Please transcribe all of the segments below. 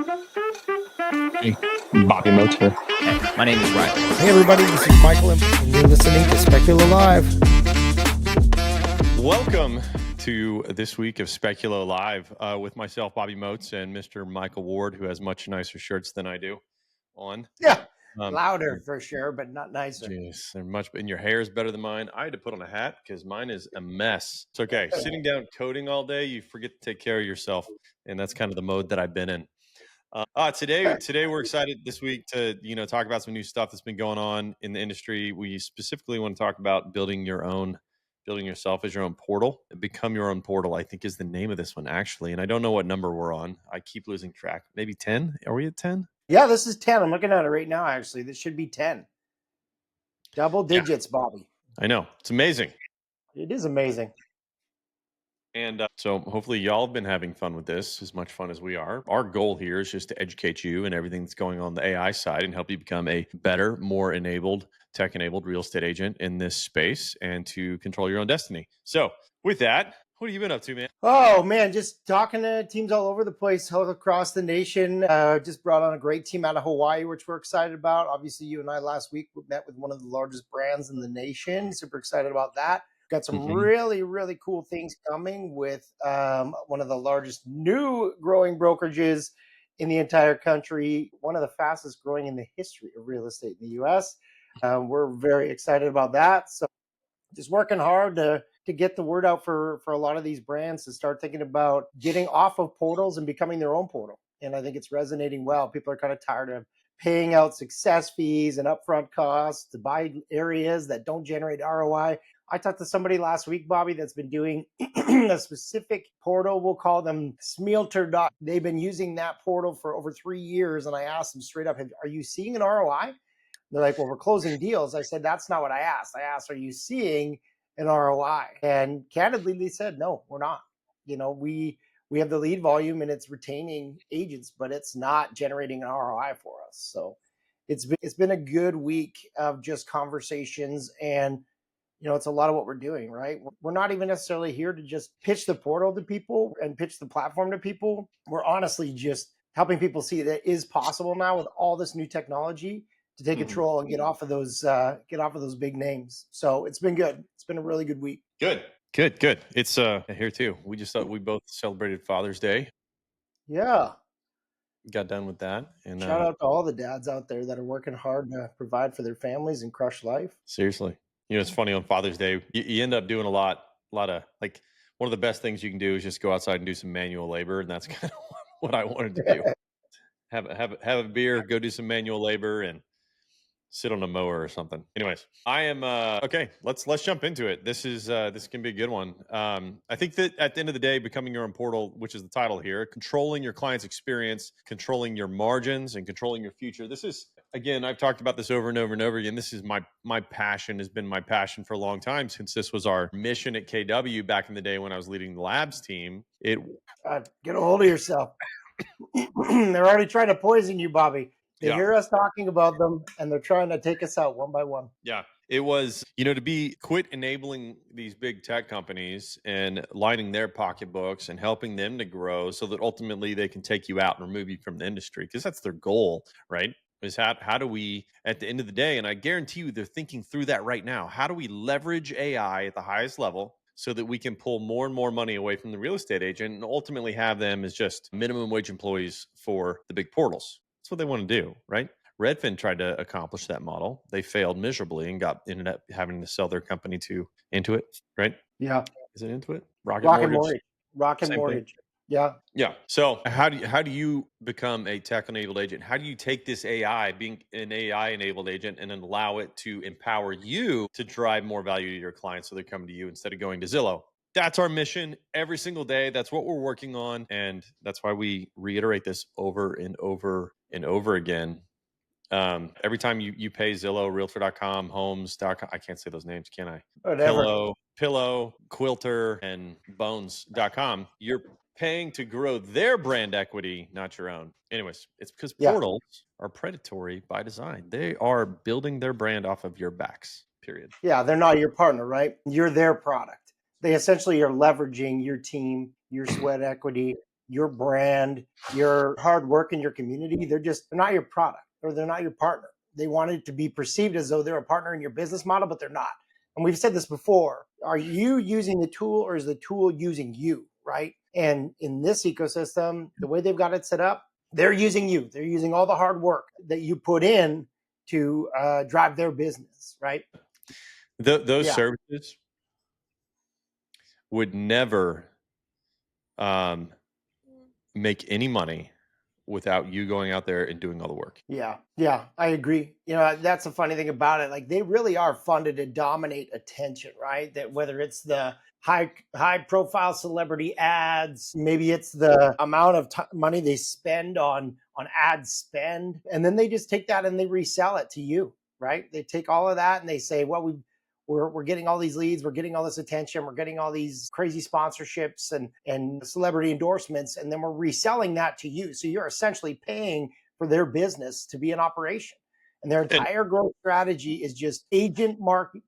Hey, Bobby Moats here. Hey, my name is Riley. Hey everybody, this is Michael, and you're listening to Speculo Live. Welcome to this week of Speculo Live with myself, Bobby Moats, and Mr. Michael Ward, who has much nicer shirts than I do on. Yeah, louder for sure, but not nicer. Jeez, they're much, and your hair is better than mine. I had to put on a hat because mine is a mess. It's okay. Sitting down coding all day, you forget to take care of yourself, and that's kind of the mode that I've been in. Today we're excited this week to talk about some new stuff that's been going on in the industry. We specifically want to talk about building yourself as your own portal. Become your own portal, I think, is the name of this one actually. And I don't know what number we're on. I keep losing track. Maybe 10? Are we at 10? Yeah, this is 10. I'm looking at it right now. Actually, this should be 10. Double digits, Bobby. I know, it's amazing. It is amazing. And so hopefully y'all have been having fun with this, as much fun as we are. Our goal here is just to educate you and everything that's going on the AI side and help you become a better, more enabled, tech-enabled real estate agent in this space and to control your own destiny. So with that, what have you been up to, man? Oh, man, just talking to teams all over the place, all across the nation. Just brought on a great team out of Hawaii, which we're excited about. Obviously, you and I last week met with one of the largest brands in the nation. Super excited about that. Got some really, really cool things coming with one of the largest new growing brokerages in the entire country, one of the fastest growing in the history of real estate in the U.S. We're very excited about that. So just working hard to get the word out for a lot of these brands to start thinking about getting off of portals and becoming their own portal. And I think it's resonating well. People are kind of tired of paying out success fees and upfront costs to buy areas that don't generate ROI. I talked to somebody last week, Bobby, that's been doing a specific portal. We'll call them Smelter. They've been using that portal for over 3 years. And I asked them straight up, are you seeing an ROI? They're like, well, we're closing deals. I said, that's not what I asked. I asked, are you seeing an ROI? And candidly, they said, no, we're not. We have the lead volume and it's retaining agents, but it's not generating an ROI for us. So it's been a good week of just conversations, and it's a lot of what we're doing, right? We're not even necessarily here to just pitch the portal to people and pitch the platform to people. We're honestly just helping people see that it is possible now with all this new technology to take control and get off of those big names. So it's been good. It's been a really good week. Good. It's here too. We both celebrated Father's Day. Yeah. Got done with that. And shout out to all the dads out there that are working hard to provide for their families and crush life. Seriously. It's funny, on Father's Day, you end up doing a lot of, like, one of the best things you can do is just go outside and do some manual labor. And that's kind of what I wanted to do. have a beer, go do some manual labor, and sit on a mower or something. Anyways, I am okay. Let's jump into it. This can be a good one. I think that at the end of the day, becoming your own portal, which is the title here, controlling your client's experience, controlling your margins, and controlling your future. This is, again, I've talked about this over and over and over again. This is my passion, has been my passion for a long time, since this was our mission at KW back in the day when I was leading the labs team. Get a hold of yourself. They're already trying to poison you, Bobby. They hear us talking about them, and they're trying to take us out one by one. Yeah. It was, to quit enabling these big tech companies and lining their pocketbooks and helping them to grow so that ultimately they can take you out and remove you from the industry, because that's their goal, right? Is how do we, at the end of the day, and I guarantee you they're thinking through that right now, how do we leverage AI at the highest level so that we can pull more and more money away from the real estate agent and ultimately have them as just minimum wage employees for the big portals? That's what they want to do, right? Redfin tried to accomplish that model. They failed miserably and ended up having to sell their company to Intuit, right? Yeah. Is it Intuit? Rocket Mortgage. Rocket Mortgage. Yeah. Yeah. So how do you become a tech-enabled agent? How do you take this AI, being an AI-enabled agent, and then allow it to empower you to drive more value to your clients so they're coming to you instead of going to Zillow? That's our mission every single day. That's what we're working on. And that's why we reiterate this over and over and over again. Every time you pay Zillow, Realtor.com, Homes.com, I can't say those names, can I? Whatever. Pillow, Quilter, and Bones.com, you're paying to grow their brand equity, not your own. Anyways, it's because portals are predatory by design. They are building their brand off of your backs, period. Yeah, they're not your partner, right? You're their product. They essentially are leveraging your team, your sweat equity, your brand, your hard work in your community. They're not your product, or they're not your partner. They want it to be perceived as though they're a partner in your business model, but they're not. And we've said this before. Are you using the tool, or is the tool using you, right? And in this ecosystem, the way they've got it set up, they're using you. They're using all the hard work that you put in to drive their business, right? Those Yeah. services would never make any money without you going out there and doing all the work. Yeah, I agree. That's the funny thing about it. Like, they really are funded to dominate attention, right? That whether it's the high profile celebrity ads, maybe it's the amount of money they spend on ad spend, and then they just take that and they resell it to you, right? They take all of that and they say, well, we're getting all these leads, we're getting all this attention, we're getting all these crazy sponsorships and celebrity endorsements, and then we're reselling that to you. So you're essentially paying for their business to be in operation. And their entire growth strategy is just agent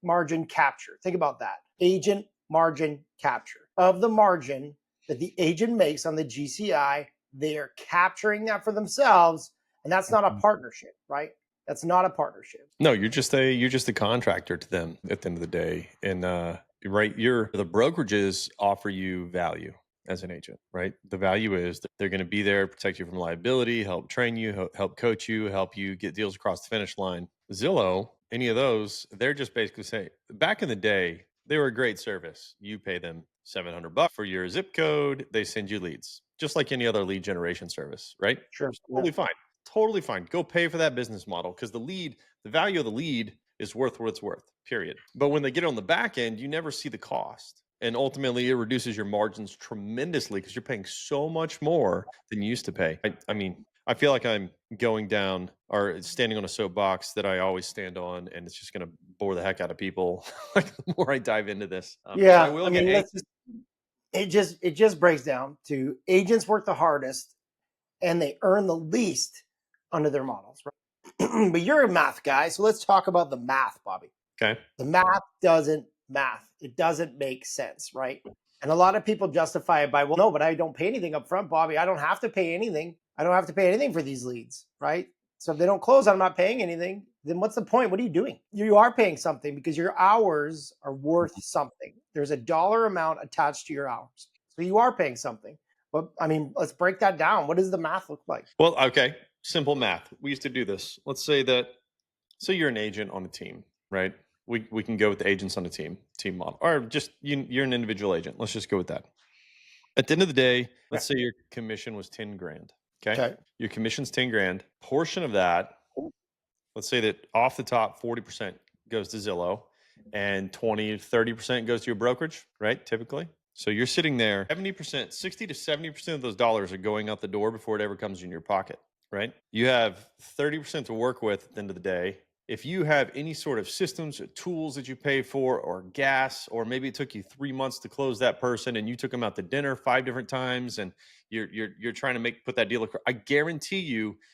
margin capture. Think about that. Agent margin capture. Of the margin that the agent makes on the GCI, they are capturing that for themselves. And that's not a partnership, right? That's not a partnership. No, you're just a contractor to them at the end of the day. And right, the brokerages offer you value as an agent, right? The value is that they're going to be there, protect you from liability, help train you, help coach you, help you get deals across the finish line. Zillow, any of those, they're just basically saying, back in the day, they were a great service. You pay them $700 for your zip code. They send you leads, just like any other lead generation service, right? Sure. It's totally fine. Totally fine. Go pay for that business model, because the value of the lead is worth what it's worth, period. But when they get on the back end, you never see the cost. And ultimately, it reduces your margins tremendously because you're paying so much more than you used to pay. I mean, I feel like I'm going down or standing on a soapbox that I always stand on, and it's just going to bore the heck out of people like the more I dive into this. Yeah, I will get it just breaks down to agents work the hardest and they earn the least under their models, right? But you're a math guy, so let's talk about the math, Bobby. Okay. The math doesn't math. It doesn't make sense, right? And a lot of people justify it by, well, no, but I don't pay anything up front, Bobby. I don't have to pay anything. I don't have to pay anything for these leads, right? So if they don't close, I'm not paying anything. Then what's the point? What are you doing? You are paying something because your hours are worth something. There's a dollar amount attached to your hours. So you are paying something. But I mean, let's break that down. What does the math look like? Well, okay. Simple math. We used to do this. Let's say you're an agent on a team, right? We can go with the agents on a team model, or just you're an individual agent. Let's just go with that. At the end of the day, let's say your commission was 10 grand. Okay. Your commission's 10 grand. Portion of that, let's say that off the top, 40% goes to Zillow and 20 to 30% goes to your brokerage, right? Typically. So you're sitting there, 70%, 60 to 70% of those dollars are going out the door before it ever comes in your pocket, right? You have 30% to work with at the end of the day. If you have any sort of systems or tools that you pay for, or gas, or maybe it took you 3 months to close that person and you took them out to dinner 5 different times and you're trying to put that deal across, I guarantee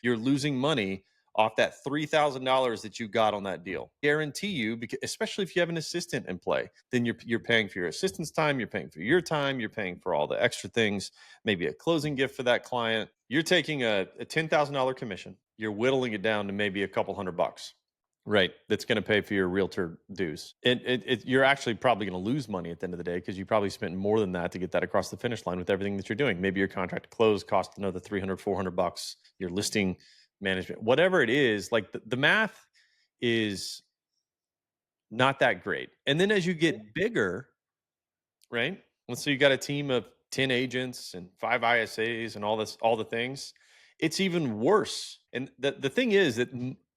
you're losing money off that $3,000 that you got on that deal. Guarantee you, because especially if you have an assistant in play, then you're paying for your assistant's time, you're paying for your time, you're paying for all the extra things, maybe a closing gift for that client. You're taking a $10,000 commission, you're whittling it down to maybe a couple $100. Right. That's going to pay for your realtor dues. And you're actually probably going to lose money at the end of the day, because you probably spent more than that to get that across the finish line with everything that you're doing. Maybe your contract to close cost another $300, $400. Your listing management, whatever it is, like the math is not that great. And then as you get bigger, right? Let's say you got a team of 10 agents and 5 ISAs and all the things, it's even worse. And the thing is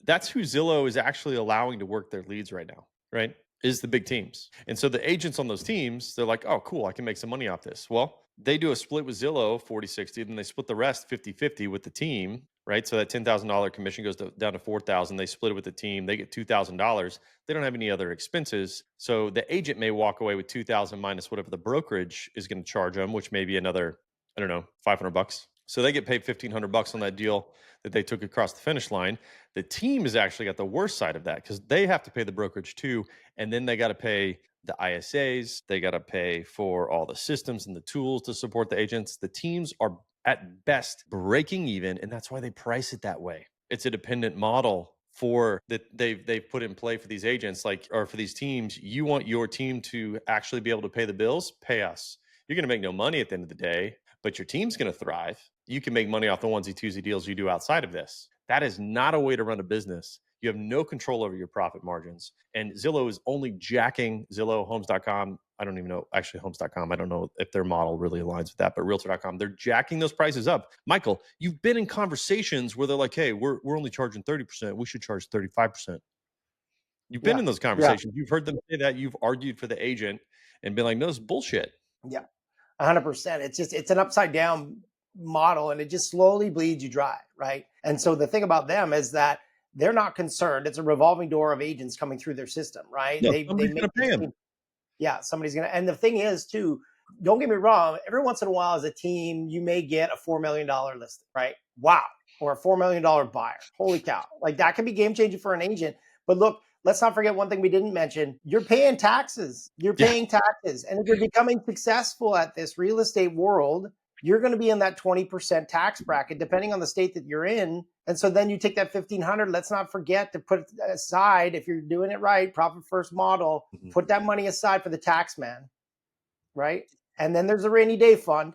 that's who Zillow is actually allowing to work their leads right now, right? Is the big teams. And so the agents on those teams, they're like, oh, cool, I can make some money off this. Well, they do a split with Zillow 40-60, then they split the rest 50-50 with the team, right? So that $10,000 commission goes down to $4,000. They split it with the team. They get $2,000. They don't have any other expenses. So the agent may walk away with $2,000 minus whatever the brokerage is going to charge them, which may be another, I don't know, $500. So they get paid $1,500 on that deal that they took across the finish line. The team has actually got the worst side of that, because they have to pay the brokerage too. And then they got to pay the ISAs. They got to pay for all the systems and the tools to support the agents. The teams are at best breaking even, and that's why they price it that way. It's a dependent model for that they've put in play for these agents, like, or for these teams. You want your team to actually be able to pay the bills? Pay us. You're going to make no money at the end of the day, but your team's going to thrive. You can make money off the onesie twosie deals you do outside of this. That is not a way to run a business. You have no control over your profit margins. And Zillow is only jacking Zillow, Homes.com. I don't even know, actually, Homes.com. I don't know if their model really aligns with that, but Realtor.com, they're jacking those prices up. Michael, you've been in conversations where they're like, hey, we're only charging 30%. We should charge 35%. You've been in those conversations. You've heard them say that. You've argued for the agent and been like, no, it's bullshit. Yeah, 100%. It's an upside down model, and it just slowly bleeds you dry, right? And so the thing about them is that they're not concerned. It's a revolving door of agents coming through their system, right? No, They somebody's make going to pay them. Yeah, somebody's gonna. And the thing is, too, don't get me wrong. Every once in a while, as a team, you may get a $4 million listing, right? Wow, or a $4 million buyer. Holy cow! Like that could be game changing for an agent. But look, let's not forget one thing we didn't mention. You're paying taxes. You're paying taxes, and if you're becoming successful at this real estate world, you're going to be in that 20% tax bracket, depending on the state that you're in. And so then you take that 1,500. Let's not forget to put aside, if you're doing it right, profit first model, put that money aside for the tax man, right? And then there's a rainy day fund,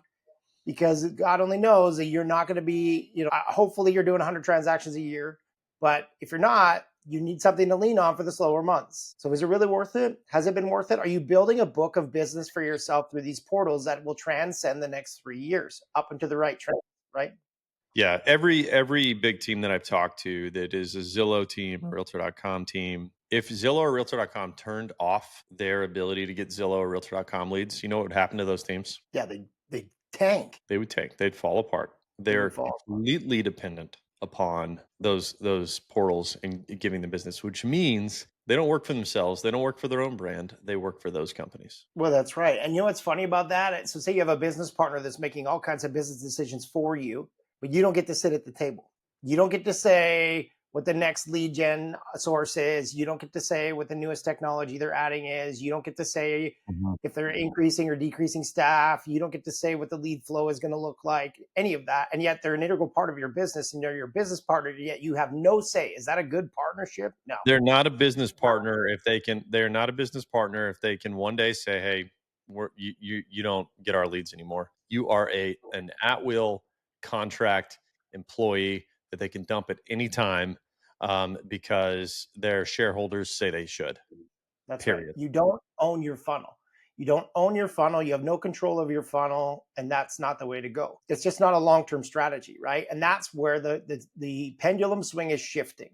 because God only knows that you're not going to be, hopefully you're doing 100 transactions a year. But if you're not, you need something to lean on for the slower months. So is it really worth it? Has it been worth it? Are you building a book of business for yourself through these portals that will transcend the next 3 years up into the right trend, right? Yeah, every big team that I've talked to that is a Zillow team or Realtor.com team, if Zillow or Realtor.com turned off their ability to get Zillow or Realtor.com leads, you know what would happen to those teams? Yeah, they tank. They would tank. They'd fall apart. They're fall. completely dependent upon those portals and giving them business, which means they don't work for themselves. They don't work for their own brand. They work for those companies. Well, that's right. And you know what's funny about that? So say you have a business partner that's making all kinds of business decisions for you, but you don't get to sit at the table. You don't get to say what the next lead gen source is. You don't get to say what the newest technology they're adding is. You don't get to say if they're increasing or decreasing staff. You don't get to say what the lead flow is going to look like, any of that. And yet they're an integral part of your business, and they're your business partner, yet you have no say. Is that a good partnership? No. They're not a business partner if they can. They're not a business partner if they can one day say, "Hey, you don't get our leads anymore. You are an at will contract employee that they can dump at any time because their shareholders say they should." That's Period. right. You don't own your funnel. You don't own your funnel. You have no control of your funnel, and that's not the way to go. It's just not a long-term strategy, right? And that's where the pendulum swing is shifting.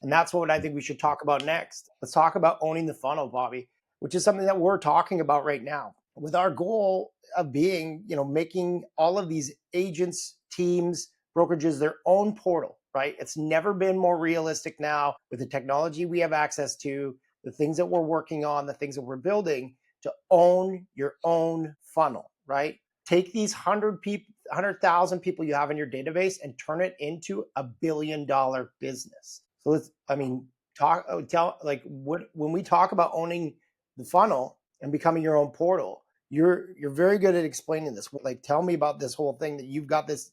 And that's what I think we should talk about next. Let's talk about owning the funnel, Bobby, which is something that we're talking about right now, with our goal of being, making all of these agents, teams, brokerages their own portal, right? It's never been more realistic now with the technology we have access to, the things that we're working on, the things that we're building, to own your own funnel, right? Take these 100,000 people you have in your database and turn it into $1 billion business. So when we talk about owning the funnel and becoming your own portal, you're very good at explaining this. Like, tell me about this whole thing that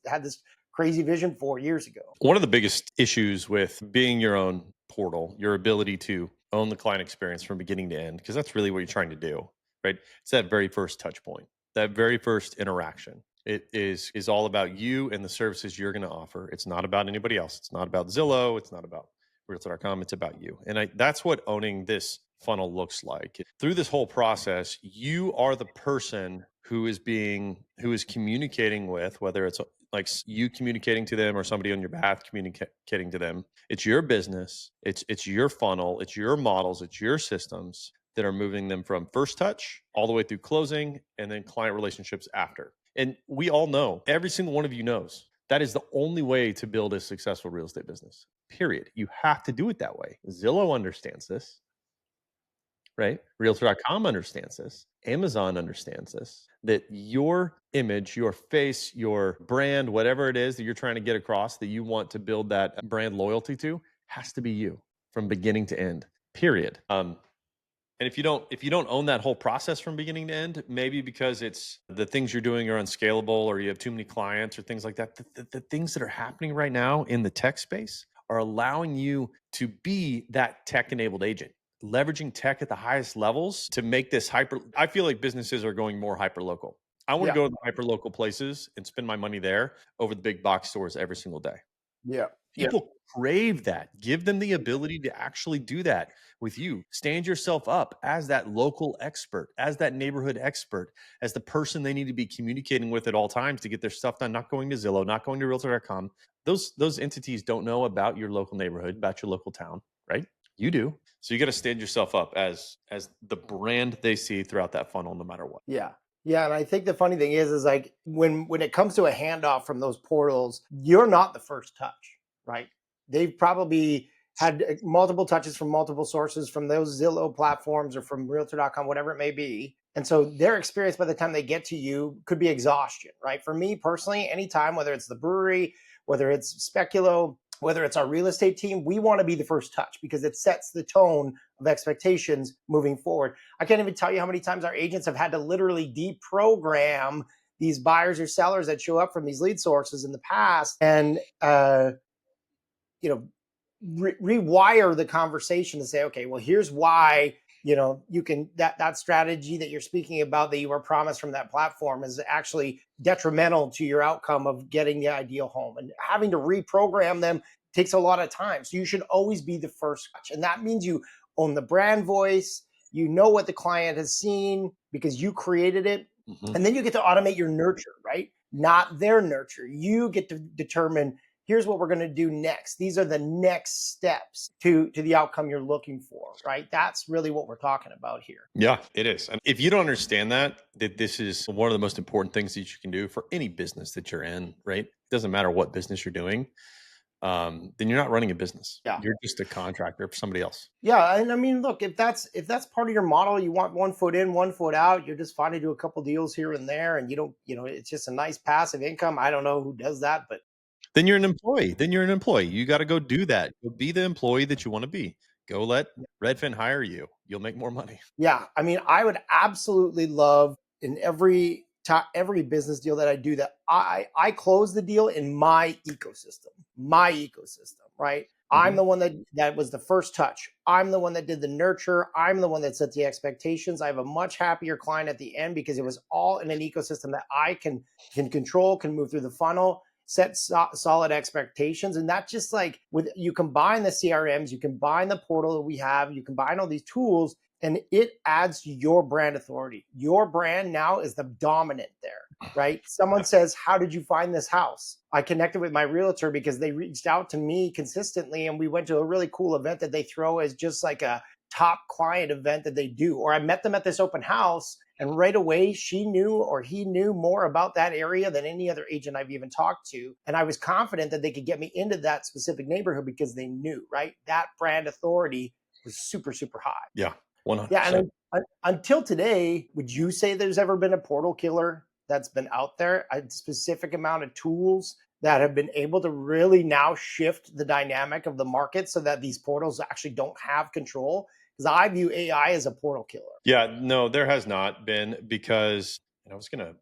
had this crazy vision 4 years ago. One of the biggest issues with being your own portal, your ability to own the client experience from beginning to end, because that's really what you're trying to do, right? It's that very first touch point, that very first interaction. It is all about you and the services you're going to offer. It's not about anybody else. It's not about Zillow. It's not about Realtor.com. It's about you. And that's what owning this funnel looks like. Through this whole process, you are the person who is communicating with, whether it's like you communicating to them or somebody on your behalf communicating to them. It's your business. It's your funnel. It's your models. It's your systems that are moving them from first touch all the way through closing and then client relationships after. And we all know, every single one of you knows, that is the only way to build a successful real estate business, period. You have to do it that way. Zillow understands this, right? Realtor.com understands this. Amazon understands this, that your image, your face, your brand, whatever it is that you're trying to get across, that you want to build that brand loyalty to, has to be you from beginning to end, period. And if you don't own that whole process from beginning to end, maybe because it's the things you're doing are unscalable or you have too many clients or things like that, the things that are happening right now in the tech space are allowing you to be that tech enabled agent, leveraging tech at the highest levels to make this hyper. I feel like businesses are going more hyper local. I want to Yeah. go to the hyper local places and spend my money there over the big box stores every single day. Yeah. People crave that. Give them the ability to actually do that with you. Stand yourself up as that local expert, as that neighborhood expert, as the person they need to be communicating with at all times to get their stuff done, not going to Zillow, not going to realtor.com. Those entities don't know about your local neighborhood, about your local town, right? You do. So you got to stand yourself up as the brand they see throughout that funnel, no matter what. Yeah. Yeah. And I think the funny thing is like when it comes to a handoff from those portals, you're not the first touch, right? They've probably had multiple touches from multiple sources from those Zillow platforms or from realtor.com, whatever it may be. And so their experience by the time they get to you could be exhaustion, right? For me personally, anytime, whether it's the brewery, whether it's Speculo, whether it's our real estate team, we want to be the first touch because it sets the tone of expectations moving forward. I can't even tell you how many times our agents have had to literally deprogram these buyers or sellers that show up from these lead sources in the past and rewire the conversation to say, okay, well, here's why you can that strategy that you're speaking about that you were promised from that platform is actually detrimental to your outcome of getting the ideal home, and having to reprogram them takes a lot of time. So you should always be the first touch, and that means you own the brand voice. You know what the client has seen because you created it. And then you get to automate your nurture, right? Not their nurture. You get to determine, here's what we're going to do next. These are the next steps to the outcome you're looking for, right? That's really what we're talking about here. Yeah, it is. And if you don't understand that this is one of the most important things that you can do for any business that you're in, right? It doesn't matter what business you're doing. Then you're not running a business. Yeah. You're just a contractor for somebody else. Yeah. And I mean, look, if that's part of your model, you want 1 foot in, 1 foot out, you're just fine to do a couple deals here and there. And you don't, it's just a nice passive income. I don't know who does that, but Then you're an employee. You got to go do that. Go be the employee that you want to be. Go let Redfin hire you. You'll make more money. yeah, I mean, I would absolutely love in every business deal that I do that I close the deal in my ecosystem, right? I'm the one that was the first touch. I'm the one that did the nurture. I'm the one that set the expectations. I have a much happier client at the end because it was all in an ecosystem that I can control, can move through the funnel, set solid expectations. And that just like you combine the CRMs, you combine the portal that we have, you combine all these tools, and it adds to your brand authority. Your brand now is the dominant there, right? Someone says, how did you find this house? I connected with my realtor because they reached out to me consistently, and we went to a really cool event that they throw as just like a top client event that they do. Or I met them at this open house, and right away she knew or he knew more about that area than any other agent I've even talked to. And I was confident that they could get me into that specific neighborhood because they knew, right? That brand authority was super, super high. Yeah, 100%. Yeah, and until today, would you say there's ever been a portal killer that's been out there, a specific amount of tools that have been able to really now shift the dynamic of the market so that these portals actually don't have control? Because I view AI as a portal killer. Yeah, no, there has not been, because I was gonna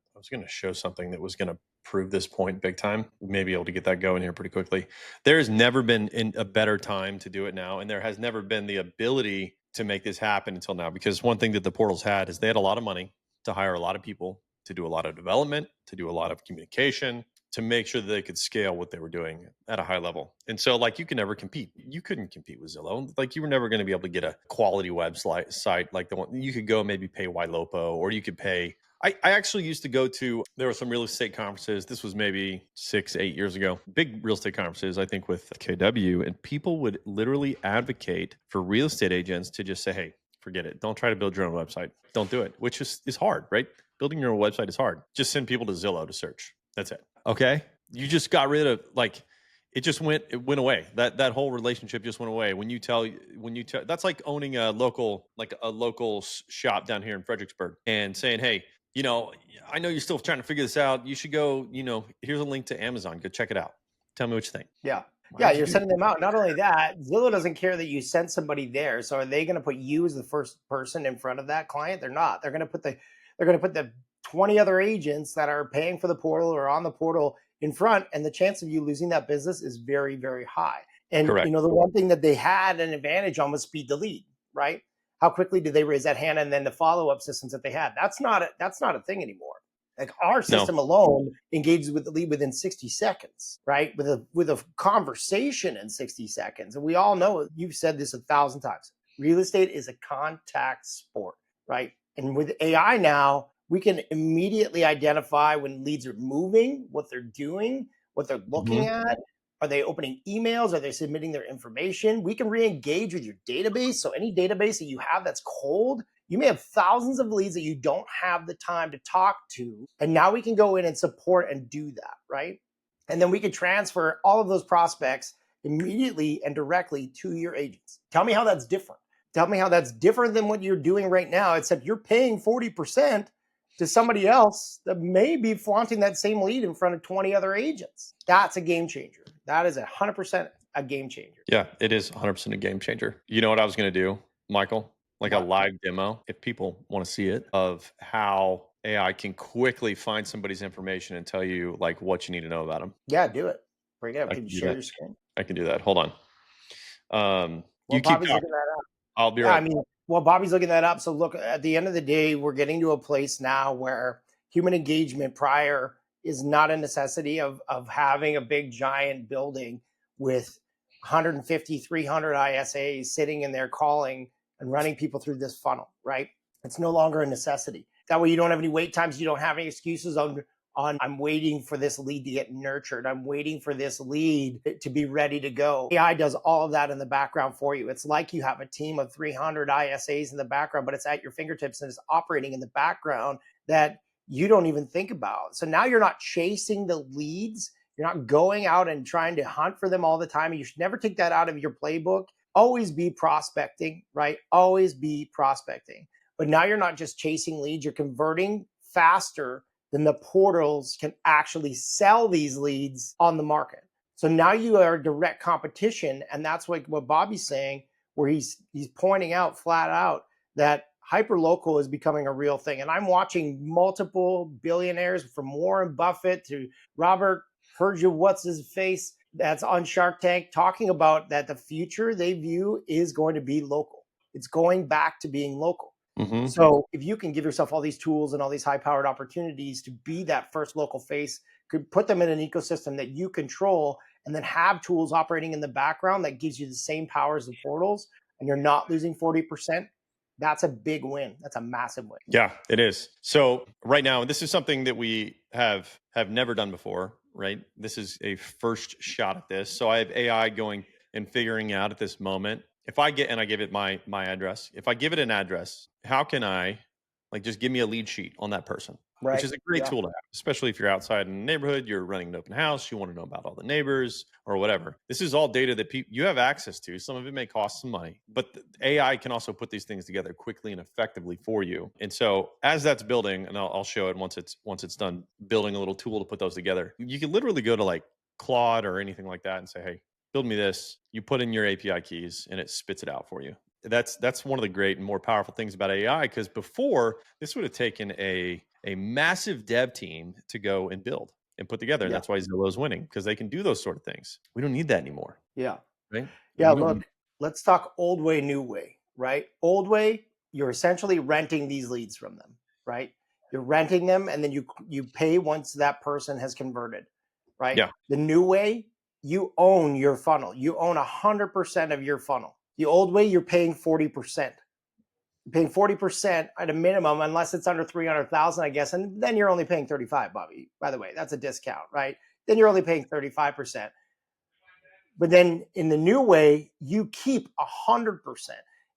show something that was gonna prove this point big time. Maybe able to get that going here pretty quickly. There has never been a better time to do it now, and there has never been the ability to make this happen until now. Because one thing that the portals had is they had a lot of money to hire a lot of people to do a lot of development, to do a lot of communication, to make sure that they could scale what they were doing at a high level. And so like you can never compete. You couldn't compete with Zillow. Like you were never going to be able to get a quality website site like the one you could go maybe pay Ylopo, or you could pay. I actually used to go to, there were some real estate conferences. This was maybe 6-8 years ago. Big real estate conferences, I think with KW, and people would literally advocate for real estate agents to just say, hey, forget it. Don't try to build your own website. Don't do it, which is hard, right? Building your own website is hard. Just send people to Zillow to search. That's it. Okay. You just got rid of, like, it went away. That whole relationship just went away. When you tell, that's like owning a local shop down here in Fredericksburg and saying, hey, I know you're still trying to figure this out. You should go, here's a link to Amazon. Go check it out. Tell me what you think. Yeah. Yeah, Why'd you you're do sending them out. Not only that, Zillow doesn't care that you sent somebody there. So are they going to put you as the first person in front of that client? They're not. They're going to put the 20 other agents that are paying for the portal or on the portal in front, and the chance of you losing that business is very, very high. And Correct. the one thing that they had an advantage on was speed to lead, right? How quickly did they raise that hand, and then the follow-up systems that they had? That's not a thing anymore. Like our No. system alone engages with the lead within 60 seconds, right? With a conversation in 60 seconds. And we all know, you've said this 1,000 times. Real estate is a contact sport, right? And with AI now, we can immediately identify when leads are moving, what they're doing, what they're looking at. Are they opening emails? Are they submitting their information? We can re-engage with your database. So any database that you have that's cold, you may have thousands of leads that you don't have the time to talk to. And now we can go in and support and do that, right? And then we can transfer all of those prospects immediately and directly to your agents. Tell me how that's different. Tell me how that's different than what you're doing right now, except you're paying 40% to somebody else that may be flaunting that same lead in front of 20 other agents. That's a game changer. That is 100% a game changer. Yeah, it is 100% a game changer. You know what I was going to do, Michael? Like a What? live demo, if people want to see it, of how AI can quickly find somebody's information and tell you like what you need to know about them. Yeah, do it. Bring it up. I Can you can do share that. your screen? I can do that. Hold on. Well, You keep Bobby's talking. looking that up. I'll be Yeah, right. I mean, well, Bobby's looking that up. So look, at the end of the day, we're getting to a place now where human engagement prior is not a necessity of having a big giant building with 150, 300 ISAs sitting in there calling and running people through this funnel, right? It's no longer a necessity. That way you don't have any wait times. You don't have any excuses on I'm waiting for this lead to get nurtured. I'm waiting for this lead to be ready to go. AI does all of that in the background for you. It's like you have a team of 300 ISAs in the background, but it's at your fingertips and it's operating in the background that you don't even think about. So now you're not chasing the leads. You're not going out and trying to hunt for them all the time. You should never take that out of your playbook. Always be prospecting, right? Always be prospecting. But now you're not just chasing leads, you're converting faster than the portals can actually sell these leads on the market. So now you are direct competition. And that's what Bobby's saying, where he's pointing out flat out that hyperlocal is becoming a real thing. And I'm watching multiple billionaires from Warren Buffett to Robert what's his face, that's on Shark Tank, talking about that the future they view is going to be local. It's going back to being local. Mm-hmm. So if you can give yourself all these tools and all these high-powered opportunities to be that first local face, could put them in an ecosystem that you control, and then have tools operating in the background that gives you the same power as the portals, and you're not losing 40%, that's a big win. That's a massive win. Yeah, it is. So right now, this is something that we have never done before, right? This is a first shot at this. So I have AI going and figuring out at this moment, if I get, and I give it my address, if I give it an address, how can I just give me a lead sheet on that person? Right. Which is a great tool to have, especially if you're outside in the neighborhood, you're running an open house, you want to know about all the neighbors or whatever. This is all data that you have access to. Some of it may cost some money, but the AI can also put these things together quickly and effectively for you. And so as that's building, and I'll show it once it's done building a little tool to put those together, you can literally go to like Claude or anything like that and say, hey, build me this. You put in your API keys and it spits it out for you. That's one of the great and more powerful things about AI, because before this would have taken a massive dev team to go and build and put together. And that's why Zillow's winning, because they can do those sort of things. We don't need that anymore. Yeah. Right? Yeah. Look, let's talk old way, new way, right? Old way, you're essentially renting these leads from them, right? You're renting them, and then you pay once that person has converted, right? Yeah. The new way, you own your funnel. You own 100% of your funnel. The old way, you're paying 40%. You're paying 40% at a minimum, unless it's under 300,000, I guess. And then you're only paying 35, Bobby. By the way, that's a discount, right? Then you're only paying 35%. But then in the new way, you keep 100%.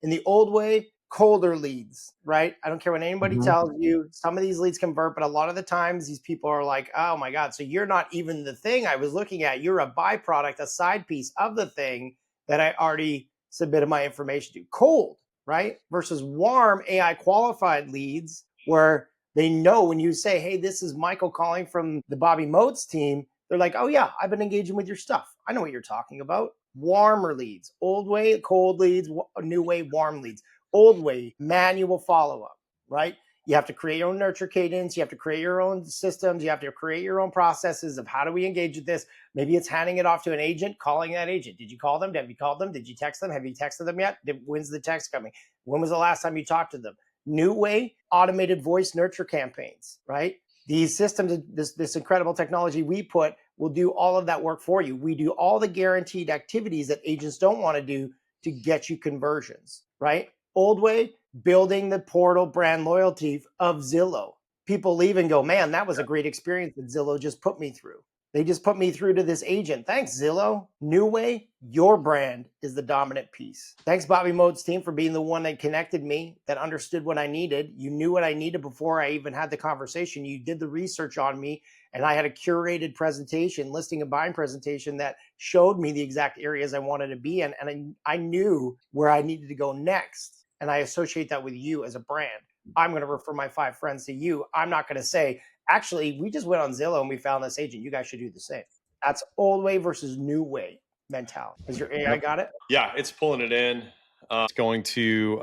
In the old way, colder leads, right? I don't care what anybody tells you. Some of these leads convert, but a lot of the times these people are like, oh my God, so you're not even the thing I was looking at. You're a byproduct, a side piece of the thing that I already submitted my information to. Cold, right? Versus warm AI qualified leads, where they know when you say, hey, this is Michael calling from the Bobby Moats team, they're like, oh yeah, I've been engaging with your stuff. I know what you're talking about. Warmer leads, old way, cold leads, new way, warm leads, old way, manual follow-up, right? You have to create your own nurture cadence. You have to create your own systems. You have to create your own processes of how do we engage with this. Maybe it's handing it off to an agent, calling that agent. Did you call them? Have you called them? Did you text them? Have you texted them yet? When's the text coming? When was the last time you talked to them? New way, automated voice nurture campaigns, right? These systems, this incredible technology we put will do all of that work for you. We do all the guaranteed activities that agents don't want to do to get you conversions, right? Old way, building the portal brand loyalty of Zillow. People leave and go, man, that was a great experience that Zillow just put me through. They just put me through to this agent. Thanks, Zillow. New way, your brand is the dominant piece. Thanks, Bobby Mode's team, for being the one that connected me, that understood what I needed. You knew what I needed before I even had the conversation. You did the research on me, and I had a curated presentation, listing and buying presentation that showed me the exact areas I wanted to be in, and I knew where I needed to go next. And I associate that with you as a brand. I'm going to refer my 5 friends to you. I'm not going to say, actually, we just went on Zillow and we found this agent. You guys should do the same. That's old way versus new way mentality. Is your AI got it? Yeah, it's pulling it in. It's going to.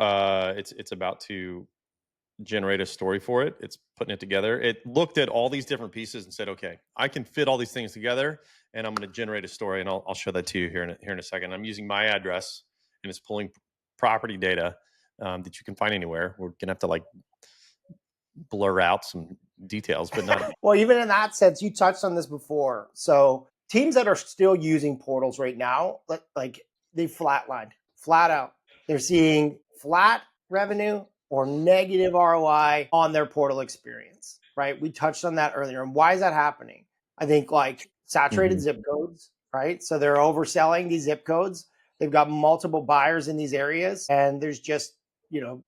It's about to generate a story for it. It's putting it together. It looked at all these different pieces and said, okay, I can fit all these things together, and I'm going to generate a story. And I'll show that to you here in a second. I'm using my address, and it's pulling property data that you can find anywhere. We're gonna have to like blur out some details, but not. Well, even in that sense, you touched on this before. So teams that are still using portals right now, like they flatlined, flat out. They're seeing flat revenue or negative ROI on their portal experience, right? We touched on that earlier. And why is that happening? I think like saturated zip codes, right? So they're overselling these zip codes. They've got multiple buyers in these areas, and there's just,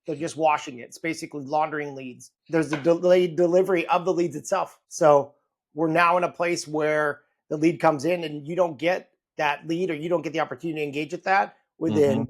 they're just washing it. It's basically laundering leads. There's the delayed delivery of the leads itself. So we're now in a place where the lead comes in and you don't get that lead, or you don't get the opportunity to engage with that within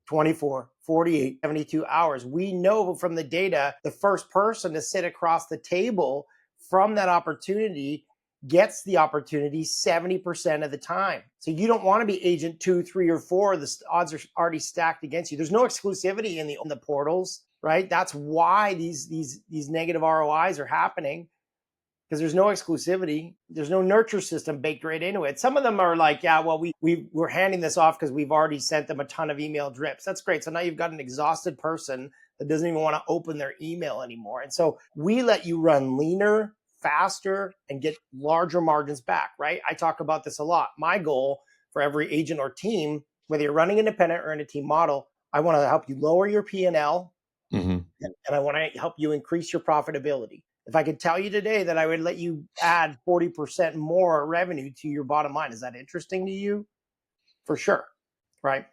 24, 48, 72 hours. We know from the data, the first person to sit across the table from that opportunity gets the opportunity 70% of the time. So you don't want to be agent 2, 3, or 4. The odds are already stacked against you. There's no exclusivity in the portals, right? That's why these negative ROIs are happening, because there's no exclusivity. There's no nurture system baked right into it. Some of them are like, yeah, well, we're handing this off because we've already sent them a ton of email drips. That's great. So now you've got an exhausted person that doesn't even want to open their email anymore. And so we let you run leaner, faster, and get larger margins back, right? I talk about this a lot. My goal for every agent or team, whether you're running independent or in a team model, I want to help you lower your P&L, and I want to help you increase your profitability. If I could tell you today that I would let you add 40% more revenue to your bottom line, is that interesting to you? For sure, right?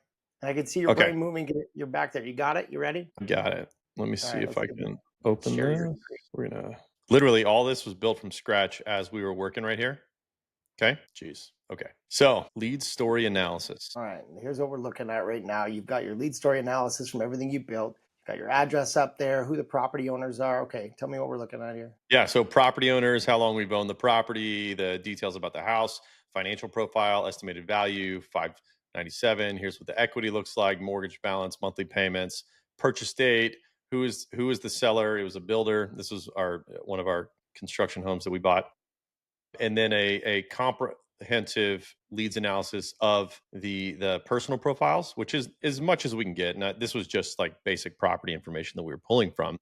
And I can see your brain moving. You're back there. You got it? You ready? Got it. Let me see if I can open this. We're gonna literally, all this was built from scratch as we were working right here. Okay. Jeez. Okay. So lead story analysis. All right. Here's what we're looking at right now. You've got your lead story analysis from everything you built. You've got your address up there, who the property owners are. Okay. Tell me what we're looking at here. Yeah. So property owners, how long we've owned the property, the details about the house, financial profile, estimated value, 597. Here's what the equity looks like, mortgage balance, monthly payments, purchase date. Who is the seller? It was a builder. This was one of our construction homes that we bought. And then a comprehensive leads analysis of the personal profiles, which is as much as we can get. And this was just like basic property information that we were pulling from.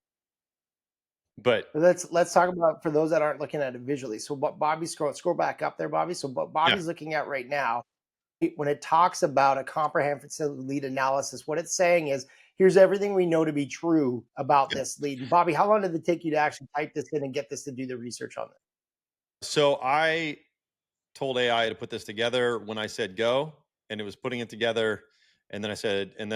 But let's talk about, for those that aren't looking at it visually. So what Bobby, scroll back up there, Bobby. So what Bobby's looking at right now, when it talks about a comprehensive lead analysis, what it's saying is, here's everything we know to be true about this lead. And Bobby, how long did it take you to actually type this in and get this to do the research on this? So I told AI to put this together when I said go, and it was putting it together. And then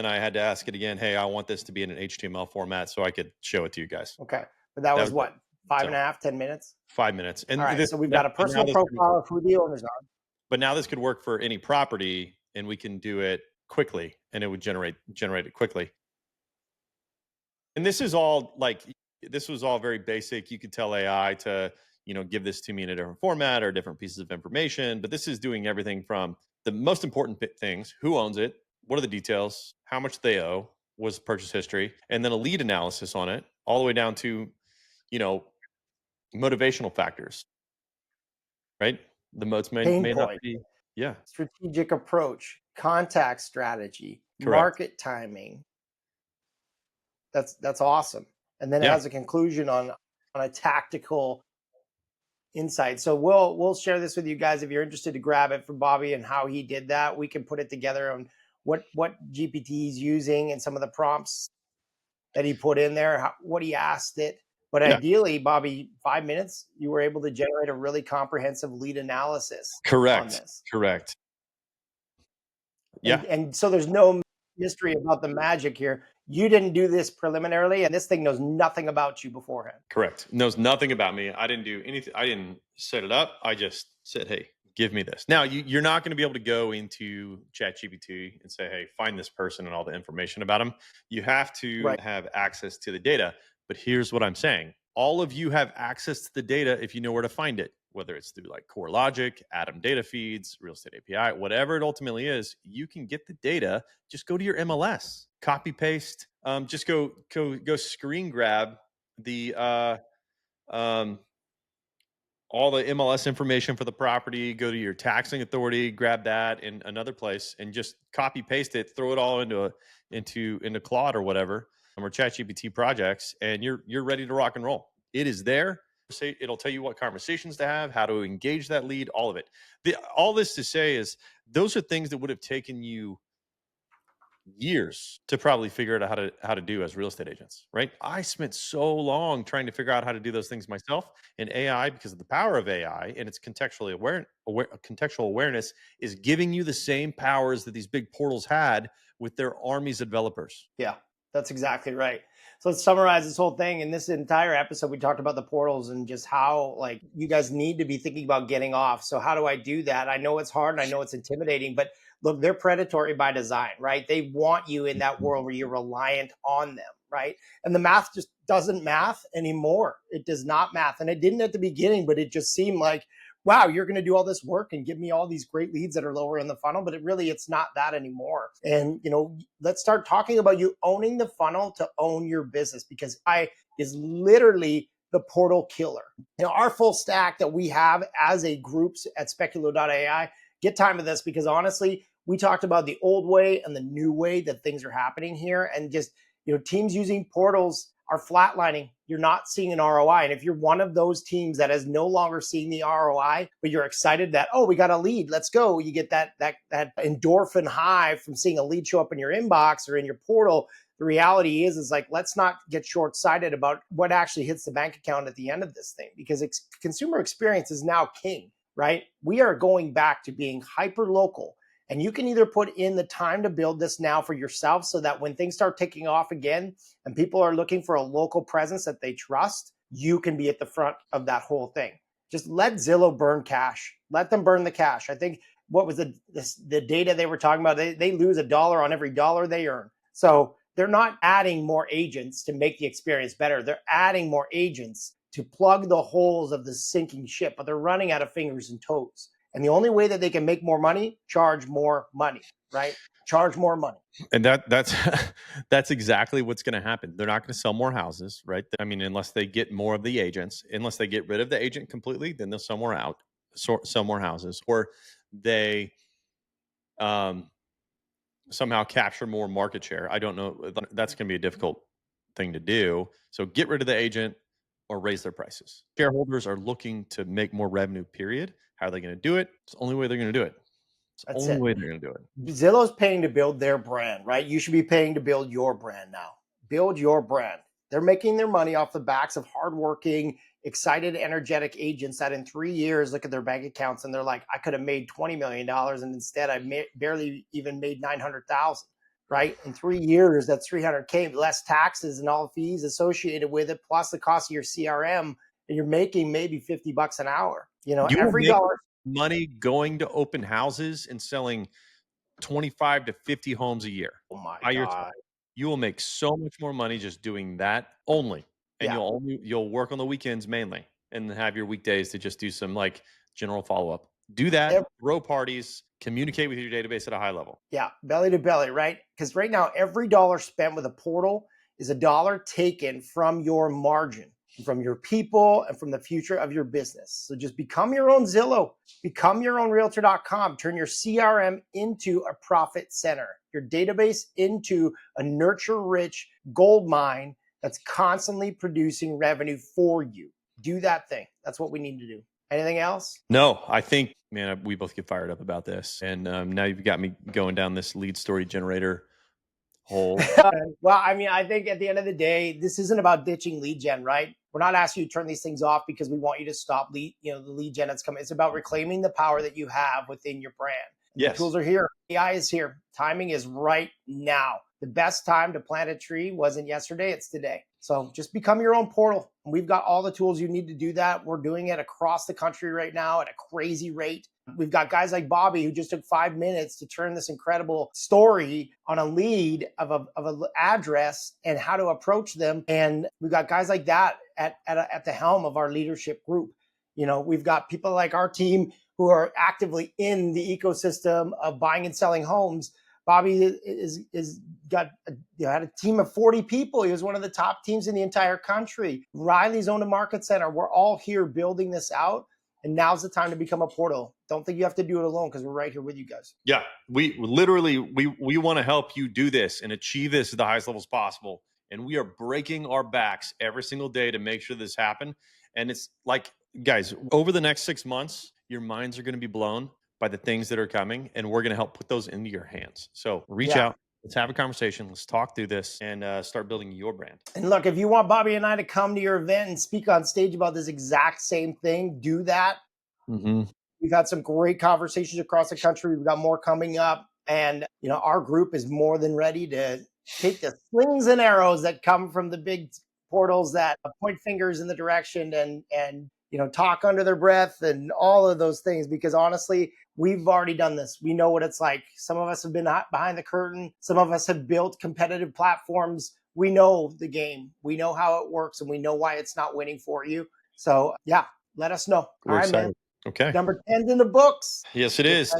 I had to ask it again, hey, I want this to be in an HTML format so I could show it to you guys. Okay. But that was what, 5.5, 10 minutes? 5 minutes. And all right, so we've got a personal profile of who the owners are. But now this could work for any property, and we can do it quickly, and it would generate it quickly. And this was all very basic. You could tell AI to, give this to me in a different format or different pieces of information. But this is doing everything from the most important things: who owns it, what are the details, how much they owe, was purchase history, and then a lead analysis on it, all the way down to, motivational factors, right? The moats may Pain not point, be. Yeah, strategic approach, contact strategy, correct. market timing. That's awesome. And then it Yeah, has a conclusion on a tactical insight. So we'll share this with you guys if you're interested to grab it from Bobby and how he did that. We can put it together on what GPT he's using and some of the prompts that he put in there, what he asked it. But yeah, ideally, Bobby, 5 minutes, you were able to generate a really comprehensive lead analysis on correct, this. correct. Yeah, And so there's no mystery about the magic here. You didn't do this preliminarily, and this thing knows nothing about you beforehand. correct. Knows nothing about me. I didn't do anything. I didn't set it up. I just said, "Hey, give me this." Now, you're not going to be able to go into ChatGPT and say, "Hey, find this person and all the information about them." You have to Right. have access to the data. But here's what I'm saying: all of you have access to the data if you know where to find it. Whether it's through like Core Logic, Atom data feeds, Real Estate API, whatever it ultimately is, you can get the data. Just go to your MLS, copy paste. Just go screen grab the um, all the MLS information for the property, go to your taxing authority, grab that in another place, and just copy paste it, throw it all into Claude or whatever, or ChatGPT projects, and you're ready to rock and roll. It is there. It'll tell you what conversations to have, how to engage that lead, all of it. All this to say is those are things that would have taken you years to probably figure out how to do as real estate agents, right? I spent so long trying to figure out how to do those things myself. And AI, because of the power of AI and its contextual awareness, is giving you the same powers that these big portals had with their armies of developers. Yeah, that's exactly right. So let's summarize this whole thing. In this entire episode, we talked about the portals and just how like you guys need to be thinking about getting off. So how do I do that? I know it's hard and I know it's intimidating, but look, they're predatory by design, right? They want you in that world where you're reliant on them, right? And the math just doesn't math anymore. It does not math. And it didn't at the beginning, but it just seemed like, wow, you're going to do all this work and give me all these great leads that are lower in the funnel, but it's not that anymore. And let's start talking about you owning the funnel to own your business, because I is literally the portal killer. Our full stack that we have as a groups at Speculo.ai, get time with this, because honestly, we talked about the old way and the new way that things are happening here, and just teams using portals are flatlining. You're not seeing an ROI. And if you're one of those teams that is no longer seeing the ROI, but you're excited that, oh, we got a lead, let's go. You get that endorphin high from seeing a lead show up in your inbox or in your portal. The reality is like, let's not get short-sighted about what actually hits the bank account at the end of this thing, because consumer experience is now king, right? We are going back to being hyper local. And you can either put in the time to build this now for yourself so that when things start taking off again and people are looking for a local presence that they trust, you can be at the front of that whole thing. Just let Zillow burn cash. Let them burn the cash. I think what was the data they were talking about? They lose $1 on every dollar they earn. So they're not adding more agents to make the experience better. They're adding more agents to plug the holes of the sinking ship, but they're running out of fingers and toes. And the only way that they can make more money, charge more money, right? Charge more money. And that's that's exactly what's going to happen. They're not going to sell more houses, right? I mean, unless they get more of the agents, unless they get rid of the agent completely, then they'll sell more houses, or they um, somehow capture more market share. I don't know. That's going to be a difficult thing to do. So get rid of the agent or raise their prices. Shareholders are looking to make more revenue, period. How are they going to do it? It's the only way they're going to do it. It's the That's only it. way they're going to do it. Zillow's paying to build their brand, right? You should be paying to build your brand now. Build your brand. They're making their money off the backs of hardworking, excited, energetic agents that in 3 years look at their bank accounts and they're like, I could have made $20 million and instead I barely even made 900,000, right? In 3 years, that's 300K, less taxes and all fees associated with it, plus the cost of your CRM, and you're making maybe $50 an hour. You will Every make dollar. money going to open houses and selling 25 to 50 homes a year Oh my by yourself. God. You will make so much more money just doing that only. And Yeah. you'll work on the weekends mainly. and have your weekdays to just do some like general follow-up. Do that, Yep. throw parties, communicate with your database at a high level. Yeah, belly to belly, right? Because right now, every dollar spent with a portal is a dollar taken from your margin, from your people, and from the future of your business. So just become your own Zillow, become your own realtor.com, turn your CRM into a profit center, your database into a nurture rich gold mine that's constantly producing revenue for you. Do that thing. That's what we need to do. Anything else? No, I think, man, we both get fired up about this. And now you've got me going down this lead story generator hole. Well, I mean, I think at the end of the day, this isn't about ditching lead gen, right? We're not asking you to turn these things off because we want you to stop the lead gen that's coming. It's about reclaiming the power that you have within your brand. Yes. The tools are here. AI is here. Timing is right now. The best time to plant a tree wasn't yesterday, it's today. So just become your own portal. We've got all the tools you need to do that. We're doing it across the country right now at a crazy rate. We've got guys like Bobby who just took 5 minutes to turn this incredible story on a lead of an address and how to approach them. And we've got guys like that at the helm of our leadership group. We've got people like our team who are actively in the ecosystem of buying and selling homes. Bobby had a team of 40 people. He was one of the top teams in the entire country. Riley's owned a market center. We're all here building this out. And now's the time to become a portal. Don't think you have to do it alone because we're right here with you guys. Yeah, we literally want to help you do this and achieve this at the highest levels possible. And we are breaking our backs every single day to make sure this happen. And it's like, guys, over the next 6 months, your minds are going to be blown by the things that are coming, and we're going to help put those into your hands. So reach out. Let's have a conversation. Let's talk through this and start building your brand. And look, if you want Bobby and I to come to your event and speak on stage about this exact same thing, do that. Mm-hmm. We've had some great conversations across the country. We've got more coming up. And, our group is more than ready to take the slings and arrows that come from the big portals that point fingers in the direction and talk under their breath and all of those things. Because honestly, we've already done this. We know what it's like. Some of us have been behind the curtain. Some of us have built competitive platforms. We know the game. We know how it works, and we know why it's not winning for you. So, yeah, let us know. We're all right, excited. man. Okay. Number 10's in the books. Yes, it is.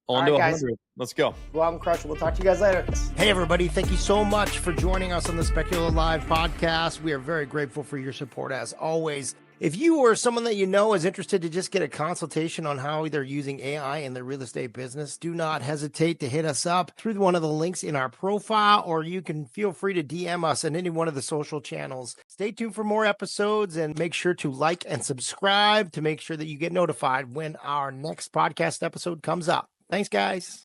On to 100. Let's go. Go out and crush it. We'll talk to you guys later. Hey, everybody. Thank you so much for joining us on the Speculo Live podcast. We are very grateful for your support, as always. If you or someone that you know is interested to just get a consultation on how they're using AI in their real estate business, do not hesitate to hit us up through one of the links in our profile, or you can feel free to DM us on any one of the social channels. Stay tuned for more episodes and make sure to like and subscribe to make sure that you get notified when our next podcast episode comes up. Thanks, guys.